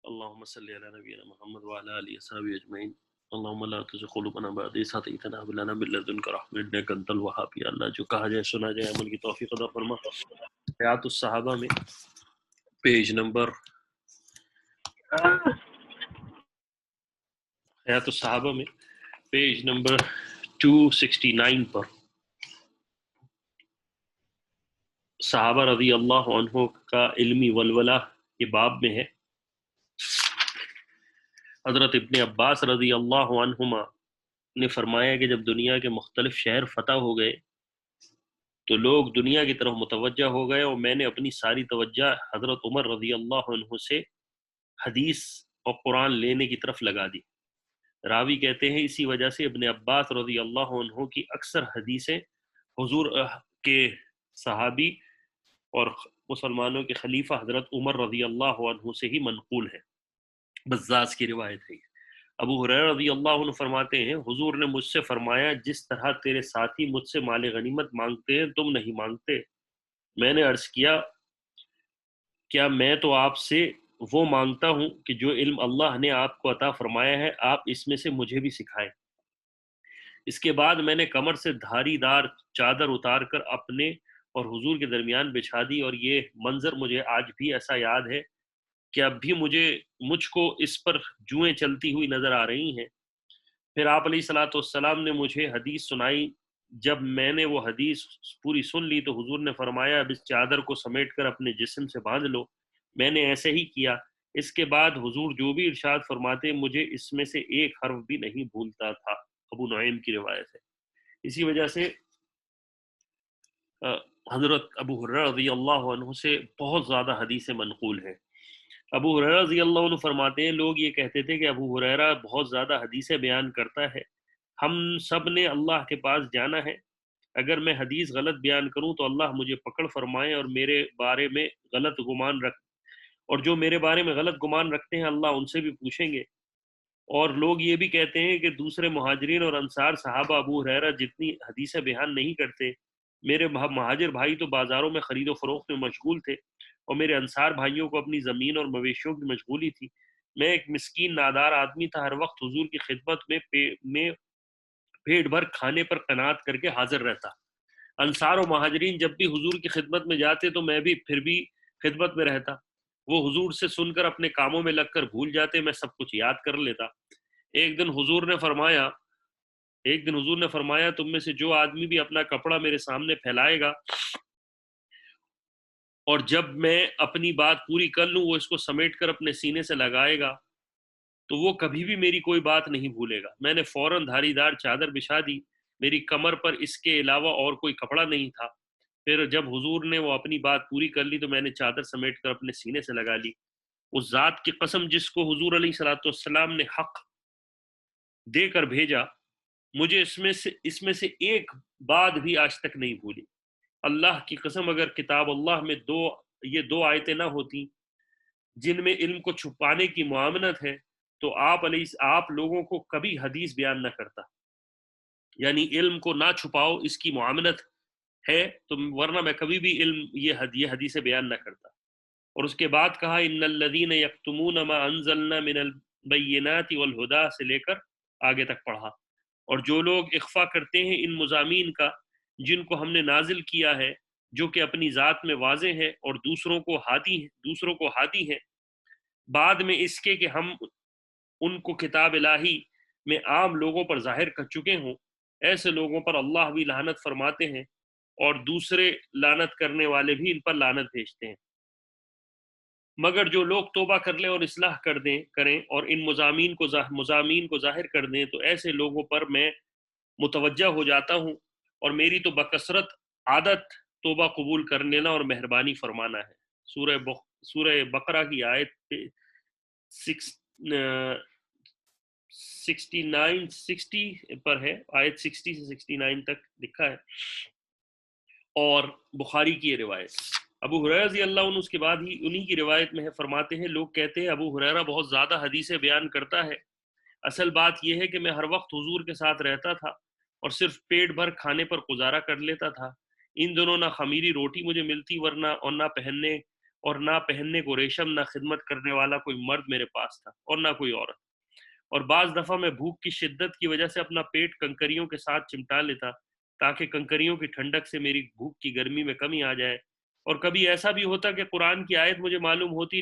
اللهم صل على نبينا محمد وعلى آله وصحبه أجمعين اللهم لا تزغ قلوبنا بعد إذ هديتنا وهب لنا من لدنك رحمة إنك أنت الوهاب یا اللہ جو کہا جائے سنا جائے عمل کی توفیق عطا فرما حیات الصحابہ میں پیج نمبر حیات الصحابہ میں پیج نمبر 269 پر صحابہ رضی اللہ عنہ کا علمی ولولہ کے باب میں ہے۔ حضرت ابن عباس رضی اللہ عنہما نے فرمایا کہ جب دنیا کے مختلف شہر فتح ہو گئے تو لوگ دنیا کی طرف متوجہ ہو گئے اور میں نے اپنی ساری توجہ حضرت عمر رضی اللہ عنہ سے حدیث اور قرآن لینے کی طرف لگا دی۔ راوی کہتے ہیں اسی وجہ سے ابن عباس رضی اللہ عنہ کی اکثر حدیثیں حضور کے صحابی اور مسلمانوں کے خلیفہ حضرت عمر رضی اللہ عنہ سے ہی منقول ہے۔ بزاز کی روایت ہے۔ ابو ہریرہ رضی اللہ عنہ فرماتے ہیں حضور نے مجھ سے فرمایا جس طرح تیرے ساتھی مجھ سے مال غنیمت مانگتے ہیں تم نہیں مانگتے۔ میں نے عرض کیا کیا میں تو آپ سے وہ مانگتا ہوں کہ جو علم اللہ نے آپ کو عطا فرمایا ہے آپ اس میں سے مجھے بھی سکھائیں۔ اس کے بعد میں نے کمر سے دھاری دار چادر اتار کر اپنے اور حضور کے درمیان بچھا دی اور یہ منظر مجھے آج بھی ایسا یاد ہے کہ اب بھی مجھ کو اس پر جوئیں چلتی ہوئی نظر آ رہی ہیں۔ پھر آپ علیہ الصلوۃ والسلام نے مجھے حدیث سنائی۔ جب میں نے وہ حدیث پوری سن لی تو حضور نے فرمایا اب اس چادر کو سمیٹ کر اپنے جسم سے باندھ لو۔ میں نے ایسے ہی کیا۔ اس کے بعد حضور جو بھی ارشاد فرماتے مجھے اس میں سے ایک حرف بھی نہیں بھولتا تھا۔ ابو نعیم کی روایت ہے۔ اسی وجہ سے حضرت ابو ہریرہ رضی اللہ عنہ سے بہت زیادہ حدیثیں منقول ہیں۔ ابو ہریرہ رضی اللہ عنہ فرماتے ہیں لوگ یہ کہتے تھے کہ ابو ہریرہ بہت زیادہ حدیثیں بیان کرتا ہے، ہم سب نے اللہ کے پاس جانا ہے، اگر میں حدیث غلط بیان کروں تو اللہ مجھے پکڑ فرمائے اور میرے بارے میں غلط گمان رکھ اور جو میرے بارے میں غلط گمان رکھتے ہیں اللہ ان سے بھی پوچھیں گے۔ اور لوگ یہ بھی کہتے ہیں کہ دوسرے مہاجرین اور انصار صحابہ ابو ہریرہ جتنی حدیثیں بیان نہیں کرتے، میرے مہاجر بھائی تو بازاروں میں خرید و فروخت میں مشغول تھے اور میرے انصار بھائیوں کو اپنی زمین اور مویشیوں کی مشغولی تھی۔ میں ایک مسکین نادار آدمی تھا، ہر وقت حضور کی خدمت میں پیٹ بھر کھانے پر قناعت کر کے حاضر رہتا۔ انصار و مہاجرین جب بھی حضور کی خدمت میں جاتے تو میں بھی پھر بھی خدمت میں رہتا۔ وہ حضور سے سن کر اپنے کاموں میں لگ کر بھول جاتے، میں سب کچھ یاد کر لیتا۔ ایک دن حضور نے فرمایا تم میں سے جو آدمی بھی اپنا کپڑا میرے سامنے پھیلائے گا اور جب میں اپنی بات پوری کر لوں وہ اس کو سمیٹ کر اپنے سینے سے لگائے گا تو وہ کبھی بھی میری کوئی بات نہیں بھولے گا۔ میں نے فوراً دھاری دار چادر بچھا دی، میری کمر پر اس کے علاوہ اور کوئی کپڑا نہیں تھا۔ پھر جب حضور نے وہ اپنی بات پوری کر لی تو میں نے چادر سمیٹ کر اپنے سینے سے لگا لی۔ اس ذات کی قسم جس کو حضور علیہ الصلوۃ والسلام نے حق دے کر بھیجا، مجھے اس میں سے ایک بات بھی آج تک نہیں بھولی۔ اللہ کی قسم اگر کتاب اللہ میں یہ دو آیتیں نہ ہوتی جن میں علم کو چھپانے کی معاملت ہے تو آپ لوگوں کو کبھی حدیث بیان نہ کرتا، یعنی علم کو نہ چھپاؤ اس کی معاملت ہے تو ورنہ میں کبھی بھی یہ حدیث بیان نہ کرتا۔ اور اس کے بعد کہا ان الذین یکتمون ما انزلنا من البینات والہدی سے لے کر آگے تک پڑھا، اور جو لوگ اخفا کرتے ہیں ان مضامین کا جن کو ہم نے نازل کیا ہے جو کہ اپنی ذات میں واضح ہے اور دوسروں کو ہادی ہے بعد میں اس کے کہ ہم ان کو کتاب الہی میں عام لوگوں پر ظاہر کر چکے ہوں، ایسے لوگوں پر اللہ بھی لعنت فرماتے ہیں اور دوسرے لعنت کرنے والے بھی ان پر لعنت بھیجتے ہیں۔ مگر جو لوگ توبہ کر لیں اور اصلاح کریں اور ان مضامین کو ظاہر کر دیں تو ایسے لوگوں پر میں متوجہ ہو جاتا ہوں اور میری تو بکثرت عادت توبہ قبول کر لینا اور مہربانی فرمانا ہے۔ سورہ بقرہ کی آیت 60 پر ہے، آیت 60 سے 69 تک لکھا ہے۔ اور بخاری کی یہ روایت ابو ہریرہ رضی اللہ عنہ اس کے بعد ہی انہی کی روایت میں ہے، فرماتے ہیں لوگ کہتے ہیں ابو ہریرہ بہت زیادہ حدیثیں بیان کرتا ہے، اصل بات یہ ہے کہ میں ہر وقت حضور کے ساتھ رہتا تھا اور صرف پیٹ بھر کھانے پر گزارا کر لیتا تھا۔ ان دنوں نہ خمیری روٹی مجھے ملتی ورنہ اور نہ پہننے اور نہ پہننے کو ریشم، نہ خدمت کرنے والا کوئی مرد میرے پاس تھا اور نہ کوئی عورت۔ اور بعض دفعہ میں بھوک کی شدت کی وجہ سے اپنا پیٹ کنکریوں کے ساتھ چمٹا لیتا تاکہ کنکریوں کی ٹھنڈک سے میری بھوک کی گرمی میں کمی آ جائے۔ اور کبھی ایسا بھی ہوتا کہ قرآن کی آیت مجھے معلوم ہوتی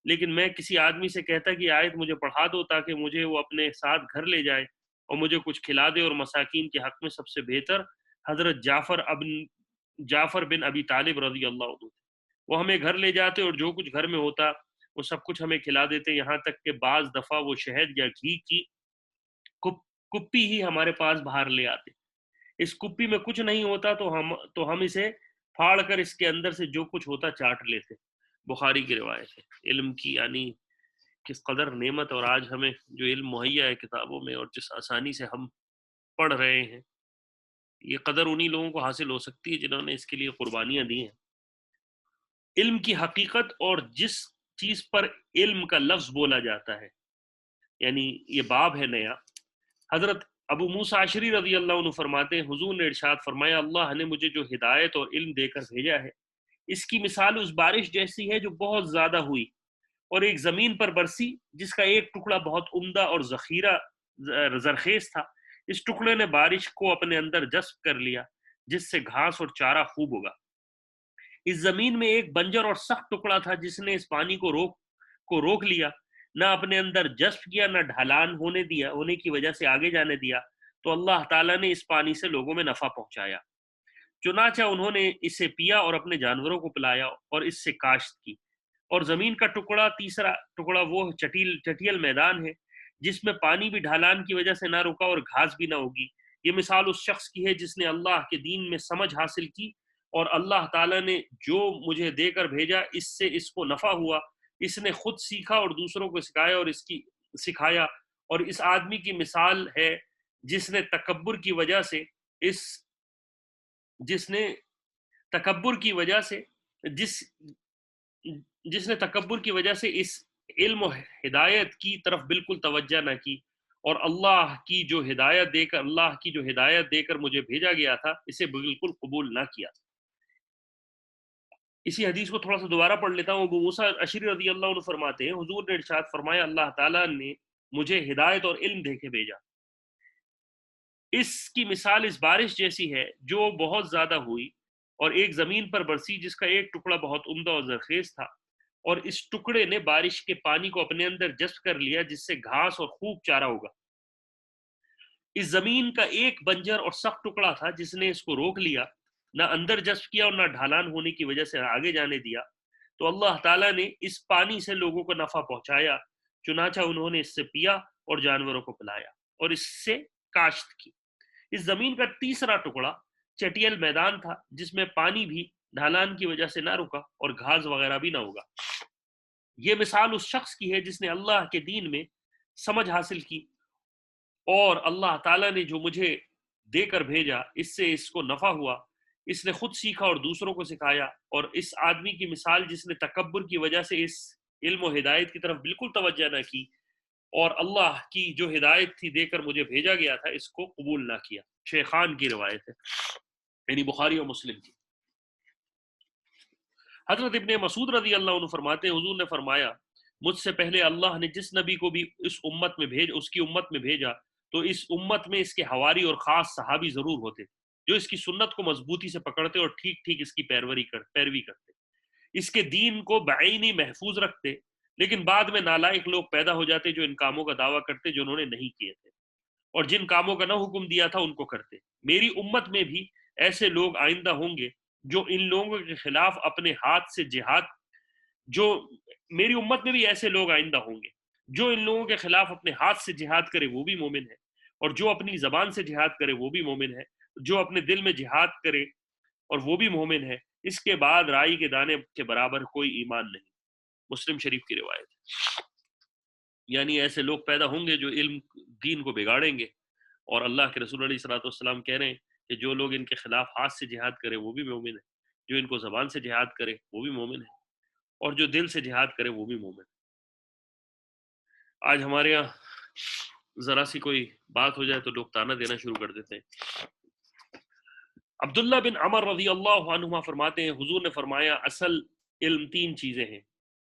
لیکن میں کسی آدمی سے کہتا کہ آیت مجھے پڑھا دو تاکہ مجھے وہ اپنے ساتھ گھر لے جائے اور مجھے کچھ کھلا دے۔ اور مساکین کے حق میں سب سے بہتر حضرت جعفر بن ابی طالب رضی اللہ عنہ تھے۔ وہ ہمیں گھر لے جاتے اور جو کچھ گھر میں ہوتا وہ سب کچھ ہمیں کھلا دیتے، یہاں تک کہ بعض دفعہ وہ شہد یا گھی کی کپی ہی ہمارے پاس باہر لے آتے۔ اس کپی میں کچھ نہیں ہوتا تو ہم اسے پھاڑ کر اس کے اندر سے جو کچھ ہوتا چاٹ لیتے۔ بخاری کی روایت ہے۔ علم کی یعنی کس قدر نعمت، اور آج ہمیں جو علم مہیا ہے کتابوں میں اور جس آسانی سے ہم پڑھ رہے ہیں، یہ قدر انہی لوگوں کو حاصل ہو سکتی ہے جنہوں نے اس کے لیے قربانیاں دی ہیں۔ علم کی حقیقت اور جس چیز پر علم کا لفظ بولا جاتا ہے، یعنی یہ باب ہے نیا۔ حضرت ابو موسیٰ اشعری رضی اللہ عنہ فرماتے ہیں، حضور نے ارشاد فرمایا، اللہ نے مجھے جو ہدایت اور علم دے کر بھیجا ہے، اس کی مثال اس بارش جیسی ہے جو بہت زیادہ ہوئی اور ایک زمین پر برسی جس کا ایک ٹکڑا بہت عمدہ اور ذخیرہ زرخیز تھا۔ اس ٹکڑے نے بارش کو اپنے اندر جذب کر لیا جس سے گھاس اور چارہ خوب ہوگا۔ اس زمین میں ایک بنجر اور سخت ٹکڑا تھا جس نے اس پانی کو روک لیا، نہ اپنے اندر جذب کیا، نہ ڈھلان ہونے کی وجہ سے آگے جانے دیا، تو اللہ تعالیٰ نے اس پانی سے لوگوں میں نفع پہنچایا۔ چنانچہ انہوں نے اسے پیا اور اپنے جانوروں کو پلایا اور اس سے کاشت کی۔ اور زمین کا تیسرا ٹکڑا وہ چٹیل میدان ہے جس میں پانی بھی ڈھالان کی وجہ سے نہ رکا اور گھاس بھی نہ ہوگی۔ یہ مثال اس شخص کی ہے جس نے اللہ کے دین میں سمجھ حاصل کی اور اللہ تعالیٰ نے جو مجھے دے کر بھیجا اس سے اس کو نفع ہوا، اس نے خود سیکھا اور دوسروں کو سکھایا۔ اور اس آدمی کی مثال ہے جس نے تکبر کی وجہ سے اس علم و ہدایت کی طرف بالکل توجہ نہ کی، اور اللہ کی جو ہدایت دے کر مجھے بھیجا گیا تھا اسے بالکل قبول نہ کیا۔ اسی حدیث کو تھوڑا سا دوبارہ پڑھ لیتا ہوں۔ ابو موسیٰ اشعری رضی اللہ عنہ فرماتے ہیں، حضور نے ارشاد فرمایا، اللہ تعالیٰ نے مجھے ہدایت اور علم دے کے بھیجا۔ اس کی مثال اس بارش جیسی ہے جو بہت زیادہ ہوئی اور ایک زمین پر برسی جس کا ایک ٹکڑا بہت عمدہ اور زرخیز تھا، اور اس ٹکڑے نے بارش کے پانی کو اپنے اندر جذب کر لیا جس سے گھاس اور خوب چارہ ہوگا۔ اس زمین کا ایک بنجر اور سخت ٹکڑا تھا جس نے اس کو روک لیا، نہ اندر جذب کیا اور نہ ڈھالان ہونے کی وجہ سے آگے جانے دیا، تو اللہ تعالیٰ نے اس پانی سے لوگوں کو نفع پہنچایا۔ چنانچہ انہوں نے اس سے پیا اور جانوروں کو پلایا اور اس سے کاشت کی۔ اس زمین کا تیسرا ٹکڑا چٹیل میدان تھا جس میں پانی بھی ڈھالان کی وجہ سے نہ رکا اور گھاس وغیرہ بھی نہ ہوگا۔ یہ مثال اس شخص کی ہے جس نے اللہ کے دین میں سمجھ حاصل کی اور اللہ تعالیٰ نے جو مجھے دے کر بھیجا اس سے اس کو نفع ہوا، اس نے خود سیکھا اور دوسروں کو سکھایا۔ اور اس آدمی کی مثال جس نے تکبر کی وجہ سے اس علم و ہدایت کی طرف بالکل توجہ نہ کی اور اللہ کی جو ہدایت تھی دے کر مجھے بھیجا گیا تھا اس کو قبول نہ کیا۔ شیخان کی روایت ہے، یعنی بخاری اور مسلم کی۔ حضرت ابن مسعود رضی اللہ عنہ فرماتے ہیں، حضور نے فرمایا، مجھ سے پہلے اللہ نے جس نبی کو بھی اس کی امت میں بھیجا تو اس امت میں اس کے حواری اور خاص صحابی ضرور ہوتے جو اس کی سنت کو مضبوطی سے پکڑتے اور ٹھیک ٹھیک اس کی پیروی کرتے، اس کے دین کو بعینی محفوظ رکھتے۔ لیکن بعد میں نالائق لوگ پیدا ہو جاتے جو ان کاموں کا دعویٰ کرتے جو انہوں نے نہیں کیے تھے، اور جن کاموں کا نہ حکم دیا تھا ان کو کرتے۔ میری امت میں بھی ایسے لوگ آئندہ ہوں گے جو ان لوگوں کے خلاف اپنے ہاتھ سے جہاد ان لوگوں کے خلاف اپنے ہاتھ سے جہاد کرے وہ بھی مومن ہے، اور جو اپنی زبان سے جہاد کرے وہ بھی مومن ہے، جو اپنے دل میں جہاد کرے اور وہ بھی مومن ہے۔ اس کے بعد رائی کے دانے کے برابر کوئی ایمان نہیں۔ مسلم شریف کی روایت ہے۔ یعنی ایسے لوگ پیدا ہوں گے جو علم دین کو بگاڑیں گے، اور اللہ کے رسول علیہ الصلوۃ والسلام کہہ رہے ہیں کہ جو لوگ ان کے خلاف ہاتھ سے جہاد کرے وہ بھی مومن ہے، جو ان کو زبان سے جہاد کرے وہ بھی مومن ہے، اور جو دل سے جہاد کرے وہ بھی مومن ہے۔ آج ہمارے یہاں ذرا سی کوئی بات ہو جائے تو لوگ تانا دینا شروع کر دیتے ہیں۔ عبداللہ بن عمر رضی اللہ عنہما فرماتے ہیں، حضور نے فرمایا، اصل علم تین چیزیں ہیں: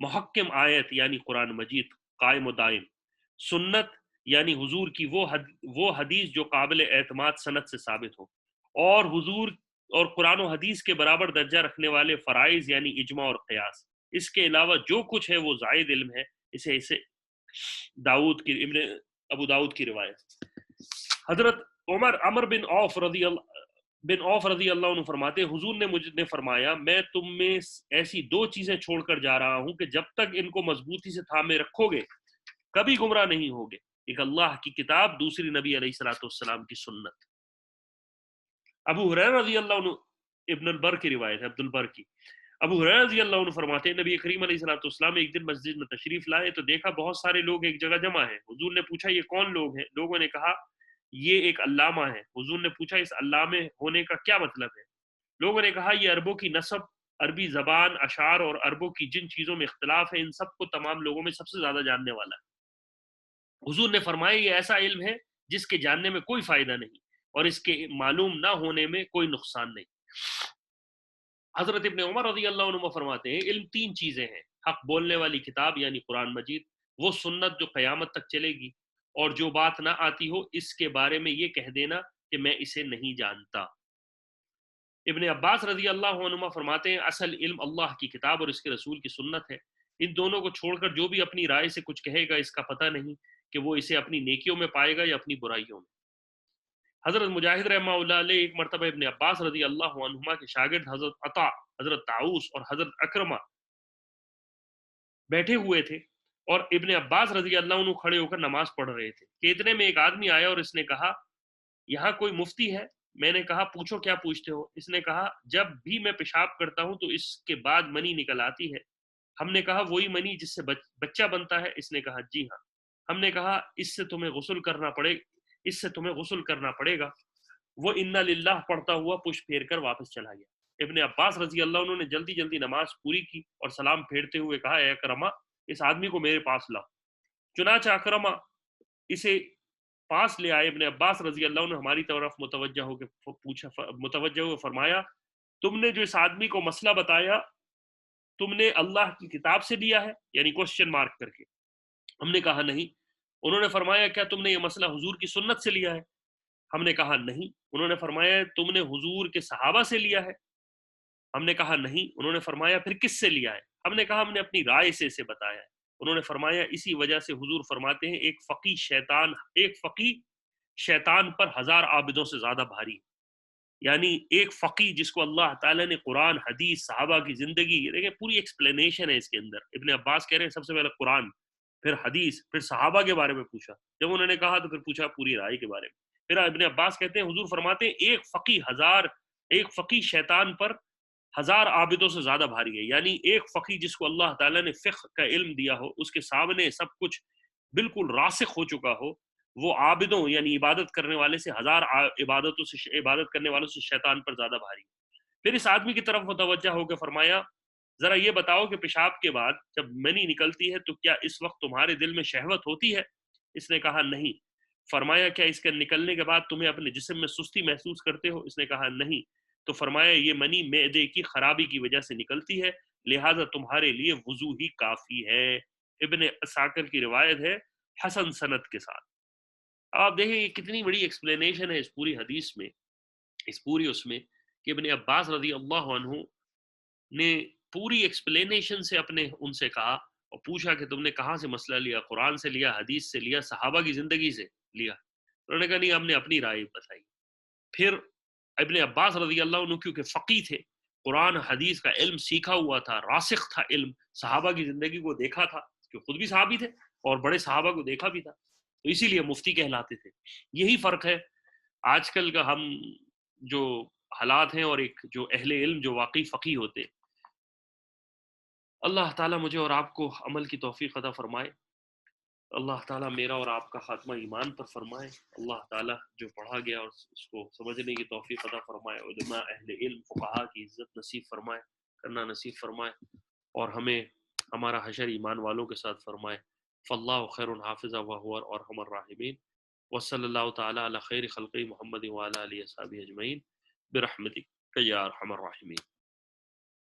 محکم آیت یعنی قرآن مجید قائم و دائم، سنت یعنی حضور کی وہ حدیث جو قابل اعتماد سند سے ثابت ہو، اور حضور اور قرآن و حدیث کے برابر درجہ رکھنے والے فرائض یعنی اجماع اور قیاس۔ اس کے علاوہ جو کچھ ہے وہ زائد علم ہے۔ اسے ابو داؤد کی روایت۔ حضرت عمر بن عوف رضی اللہ عنہ فرماتے ہیں حضور نے مجھے فرمایا میں تم میں ایسی دو چیزیں چھوڑ کر جا رہا ہوں کہ جب تک ان کو مضبوطی سے تھامے رکھو گے کبھی گمراہ نہیں ہوگے: ایک اللہ کی کتاب، دوسری نبی علیہ الصلوۃ والسلام کی سنت۔ ابو ہریرہ رضی اللہ عنہ، ابن البر کی روایت ہے، عبد البر کی۔ ابو ہریرہ رضی اللہ عنہ فرماتے ہیں نبی کریم علیہ الصلوۃ والسلام ایک دن مسجد میں تشریف لائے تو دیکھا بہت سارے لوگ ایک جگہ جمع ہیں۔ حضور نے پوچھا یہ کون لوگ ہیں؟ لوگوں نے کہا یہ ایک علامہ ہے۔ حضور نے پوچھا اس علامہ ہونے کا کیا مطلب ہے؟ لوگوں نے کہا یہ عربوں کی نسب، عربی زبان، اشعار اور عربوں کی جن چیزوں میں اختلاف ہے ان سب کو تمام لوگوں میں سب سے زیادہ جاننے والا ہے۔ حضور نے فرمایا یہ ایسا علم ہے جس کے جاننے میں کوئی فائدہ نہیں اور اس کے معلوم نہ ہونے میں کوئی نقصان نہیں۔ حضرت ابن عمر رضی اللہ عنہ فرماتے ہیں علم تین چیزیں ہیں: حق بولنے والی کتاب یعنی قرآن مجید، وہ سنت جو قیامت تک چلے گی، اور جو بات نہ آتی ہو اس کے بارے میں یہ کہہ دینا کہ میں اسے نہیں جانتا۔ ابن عباس رضی اللہ عنہ فرماتے ہیں اصل علم اللہ کی کتاب اور اس کے رسول کی سنت ہے۔ ان دونوں کو چھوڑ کر جو بھی اپنی رائے سے کچھ کہے گا اس کا پتہ نہیں کہ وہ اسے اپنی نیکیوں میں پائے گا یا اپنی برائیوں میں۔ حضرت مجاہد رحمہ اللہ علیہ ایک مرتبہ ابن عباس رضی اللہ عنہما کے شاگرد حضرت عطا، حضرت طاؤس اور حضرت اکرمہ بیٹھے ہوئے تھے اور ابن عباس رضی اللہ عنہ کھڑے ہو کر نماز پڑھ رہے تھے کہ اتنے میں ایک آدمی آیا اور اس نے کہا یہاں کوئی مفتی ہے؟ میں نے کہا پوچھو کیا پوچھتے ہو؟ اس نے کہا جب بھی میں پیشاب کرتا ہوں تو اس کے بعد منی نکل آتی ہے۔ ہم نے کہا وہی منی جس سے بچہ بنتا ہے؟ اس نے کہا جی ہاں۔ ہم نے کہا اس سے تمہیں غسل کرنا پڑے گا۔ وہ انا للہ پڑھتا ہوا پشت پھیر کر واپس چلا گیا۔ ابن عباس رضی اللہ عنہ نے جلدی جلدی نماز پوری کی اور سلام پھیرتے ہوئے کہا اے اکرمہ اس آدمی کو میرے پاس لاؤ۔ چنانچہ اکرمہ اسے پاس لے آئے۔ ابن عباس رضی اللہ عنہ ہماری طرف متوجہ ہوئے فرمایا تم نے جو اس آدمی کو مسئلہ بتایا تم نے اللہ کی کتاب سے لیا ہے؟ یعنی کوشچن مارک کر کے۔ ہم نے کہا نہیں۔ انہوں نے فرمایا کیا تم نے یہ مسئلہ حضور کی سنت سے لیا ہے؟ ہم نے کہا نہیں۔ انہوں نے فرمایا تم نے حضور کے صحابہ سے لیا ہے؟ ہم نے کہا نہیں۔ انہوں نے فرمایا پھر کس سے لیا ہے؟ ہم نے کہا ہم نے اپنی رائے سے اسے بتایا ہے۔ انہوں نے فرمایا اسی وجہ سے حضور فرماتے ہیں ایک فقی شیطان پر 1000 عابدوں سے زیادہ بھاری۔ یعنی ایک فقی جس کو اللہ تعالیٰ نے قرآن، حدیث، صحابہ کی زندگی، دیکھیں پوری ایکسپلینیشن ہے اس کے اندر۔ ابن عباس کہہ رہے ہیں سب سے پہلے قرآن، پھر حدیث، پھر صحابہ کے بارے میں پوچھا۔ جب انہوں نے کہا تو پھر پوچھا پوری رائے کے بارے میں۔ پھر ابن عباس کہتے ہیں حضور فرماتے ہیں ایک فقی شیطان پر 1000 عابدوں سے زیادہ بھاری ہے۔ یعنی ایک فقی جس کو اللہ تعالیٰ نے فقہ کا علم دیا ہو، اس کے سامنے سب کچھ بالکل راسخ ہو چکا ہو، وہ عابدوں یعنی عبادت کرنے والے سے 1000 عبادت کرنے والوں سے شیطان پر زیادہ بھاری۔ پھر اس آدمی کی طرف متوجہ ہو کے فرمایا ذرا یہ بتاؤ کہ پیشاب کے بعد جب منی نکلتی ہے تو کیا اس وقت تمہارے دل میں شہوت ہوتی ہے؟ اس نے کہا نہیں۔ فرمایا کیا اس کے نکلنے کے بعد تمہیں اپنے جسم میں سستی محسوس کرتے ہو؟ اس نے کہا نہیں۔ تو فرمایا یہ منی معدے کی خرابی کی وجہ سے نکلتی ہے، لہٰذا تمہارے لیے وضو ہی کافی ہے۔ ابن عساکر کی روایت ہے حسن سند کے ساتھ۔ آپ دیکھیں یہ کتنی بڑی ایکسپلینیشن ہے اس پوری حدیث میں، اس پوری اس میں کہ ابن عباس رضی اللہ عنہ نے پوری ایکسپلینیشن سے ان سے کہا اور پوچھا کہ تم نے کہاں سے مسئلہ لیا؟ قرآن سے لیا، حدیث سے لیا، صحابہ کی زندگی سے لیا؟ انہوں نے کہا نہیں ہم نے اپنی رائے بتائی۔ پھر ابن عباس رضی اللہ عنہ کیونکہ فقی تھے، قرآن حدیث کا علم سیکھا ہوا تھا، راسخ تھا علم، صحابہ کی زندگی کو دیکھا تھا، کہ خود بھی صحابی تھے اور بڑے صحابہ کو دیکھا بھی تھا، تو اسی لیے مفتی کہلاتے تھے۔ یہی فرق ہے آج کل کا ہم جو حالات ہیں اور ایک جو اہل علم جو واقعی فقی ہوتے۔ اللہ تعالیٰ مجھے اور آپ کو عمل کی توفیق عطا فرمائے۔ اللہ تعالیٰ میرا اور آپ کا خاتمہ ایمان پر فرمائے۔ اللہ تعالیٰ جو پڑھا گیا اور اس کو سمجھنے کی توفیق عطا فرمائے، علماء اہل علم فقہا کی عزت نصیب فرمائے، کرنا نصیب فرمائے، اور ہمیں ہمارا حشر ایمان والوں کے ساتھ فرمائے۔ فاللہ خیر حافظ وهو ارحم الراحمین، وصلی اللہ تعالیٰ علی خیر خلقہ محمد وعلی آلہ وصحبہ اجمعین برحمتک یا ارحم الراحمین۔